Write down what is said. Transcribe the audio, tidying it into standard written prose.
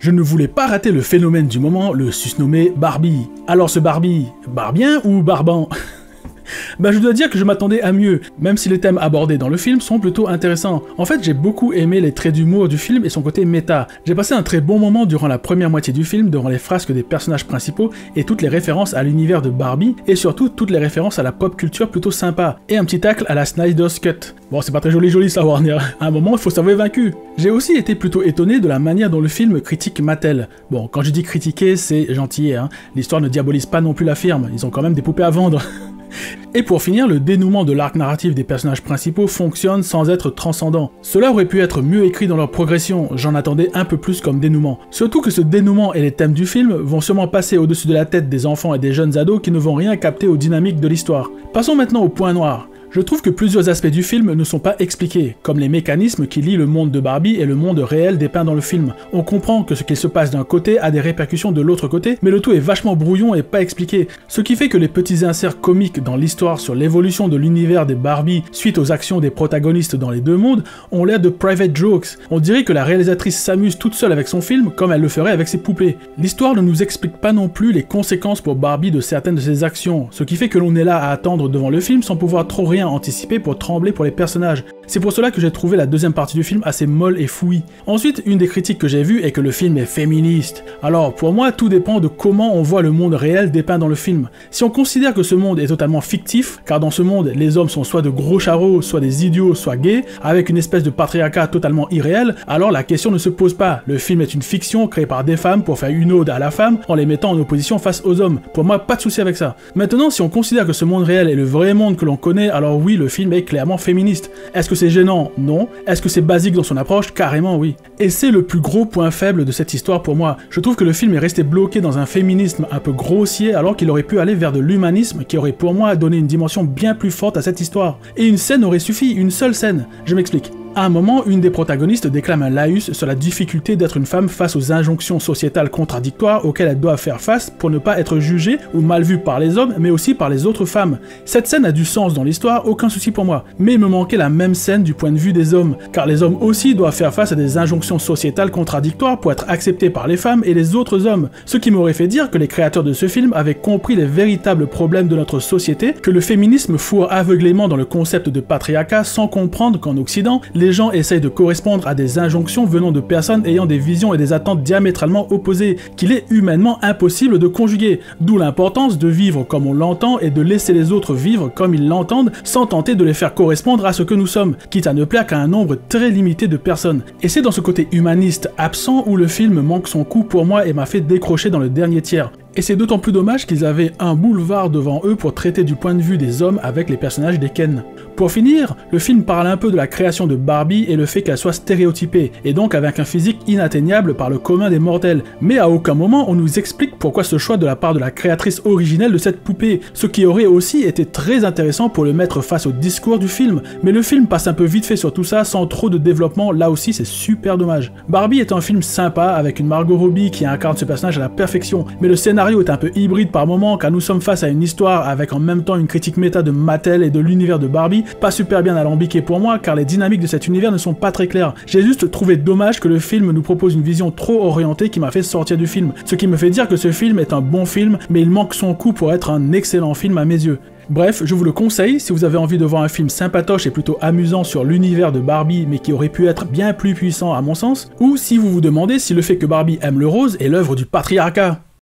Je ne voulais pas rater le phénomène du moment, le susnommé Barbie. Alors ce Barbie, barbien ou barbant? Bah je dois dire que je m'attendais à mieux, même si les thèmes abordés dans le film sont plutôt intéressants. En fait, j'ai beaucoup aimé les traits d'humour du film et son côté méta. J'ai passé un très bon moment durant la première moitié du film, devant les frasques des personnages principaux et toutes les références à l'univers de Barbie, et surtout toutes les références à la pop culture plutôt sympa, et un petit tacle à la Snyder's Cut. Bon, c'est pas très joli ça, Warner. À un moment, il faut s'avouer vaincu. J'ai aussi été plutôt étonné de la manière dont le film critique Mattel. Bon, quand je dis critiquer, c'est gentil, hein. L'histoire ne diabolise pas non plus la firme, ils ont quand même des poupées à vendre. Et pour finir, le dénouement de l'arc narratif des personnages principaux fonctionne sans être transcendant. Cela aurait pu être mieux écrit dans leur progression, j'en attendais un peu plus comme dénouement. Surtout que ce dénouement et les thèmes du film vont sûrement passer au-dessus de la tête des enfants et des jeunes ados qui ne vont rien capter aux dynamiques de l'histoire. Passons maintenant au point noir. Je trouve que plusieurs aspects du film ne sont pas expliqués, comme les mécanismes qui lient le monde de Barbie et le monde réel dépeint dans le film. On comprend que ce qui se passe d'un côté a des répercussions de l'autre côté, mais le tout est vachement brouillon et pas expliqué, ce qui fait que les petits inserts comiques dans l'histoire sur l'évolution de l'univers des Barbie suite aux actions des protagonistes dans les deux mondes ont l'air de private jokes. On dirait que la réalisatrice s'amuse toute seule avec son film comme elle le ferait avec ses poupées. L'histoire ne nous explique pas non plus les conséquences pour Barbie de certaines de ses actions, ce qui fait que l'on est là à attendre devant le film sans pouvoir trop rien anticipé pour trembler pour les personnages. C'est pour cela que j'ai trouvé la deuxième partie du film assez molle et fouillie. Ensuite, une des critiques que j'ai vues est que le film est féministe. Alors, pour moi, tout dépend de comment on voit le monde réel dépeint dans le film. Si on considère que ce monde est totalement fictif, car dans ce monde, les hommes sont soit de gros charros, soit des idiots, soit gays, avec une espèce de patriarcat totalement irréel, alors la question ne se pose pas. Le film est une fiction créée par des femmes pour faire une ode à la femme en les mettant en opposition face aux hommes. Pour moi, pas de souci avec ça. Maintenant, si on considère que ce monde réel est le vrai monde que l'on connaît, alors oui, le film est clairement féministe. Est-ce que c'est gênant? Non. Est-ce que c'est basique dans son approche? Carrément oui. Et c'est le plus gros point faible de cette histoire pour moi. Je trouve que le film est resté bloqué dans un féminisme un peu grossier alors qu'il aurait pu aller vers de l'humanisme qui aurait pour moi donné une dimension bien plus forte à cette histoire. Et une scène aurait suffi, une seule scène. Je m'explique. À un moment, une des protagonistes déclame un laïus sur la difficulté d'être une femme face aux injonctions sociétales contradictoires auxquelles elle doit faire face pour ne pas être jugée ou mal vue par les hommes, mais aussi par les autres femmes. Cette scène a du sens dans l'histoire, aucun souci pour moi. Mais il me manquait la même scène du point de vue des hommes, car les hommes aussi doivent faire face à des injonctions sociétales contradictoires pour être acceptés par les femmes et les autres hommes. Ce qui m'aurait fait dire que les créateurs de ce film avaient compris les véritables problèmes de notre société, que le féminisme fourre aveuglément dans le concept de patriarcat sans comprendre qu'en Occident, les gens essayent de correspondre à des injonctions venant de personnes ayant des visions et des attentes diamétralement opposées, qu'il est humainement impossible de conjuguer, d'où l'importance de vivre comme on l'entend et de laisser les autres vivre comme ils l'entendent, sans tenter de les faire correspondre à ce que nous sommes, quitte à ne plaire qu'à un nombre très limité de personnes. Et c'est dans ce côté humaniste absent où le film manque son coup pour moi et m'a fait décrocher dans le dernier tiers. Et c'est d'autant plus dommage qu'ils avaient un boulevard devant eux pour traiter du point de vue des hommes avec les personnages des Ken. Pour finir, le film parle un peu de la création de Barbie et le fait qu'elle soit stéréotypée, et donc avec un physique inatteignable par le commun des mortels. Mais à aucun moment on nous explique pourquoi ce choix de la part de la créatrice originelle de cette poupée, ce qui aurait aussi été très intéressant pour le mettre face au discours du film, mais le film passe un peu vite fait sur tout ça sans trop de développement, là aussi c'est super dommage. Barbie est un film sympa avec une Margot Robbie qui incarne ce personnage à la perfection, mais le scénario est un peu hybride par moment car nous sommes face à une histoire avec en même temps une critique méta de Mattel et de l'univers de Barbie, pas super bien alambiqué pour moi car les dynamiques de cet univers ne sont pas très claires. J'ai juste trouvé dommage que le film nous propose une vision trop orientée qui m'a fait sortir du film, ce qui me fait dire que ce film est un bon film mais il manque son coup pour être un excellent film à mes yeux. Bref, je vous le conseille si vous avez envie de voir un film sympatoche et plutôt amusant sur l'univers de Barbie mais qui aurait pu être bien plus puissant à mon sens, ou si vous vous demandez si le fait que Barbie aime le rose est l'œuvre du patriarcat.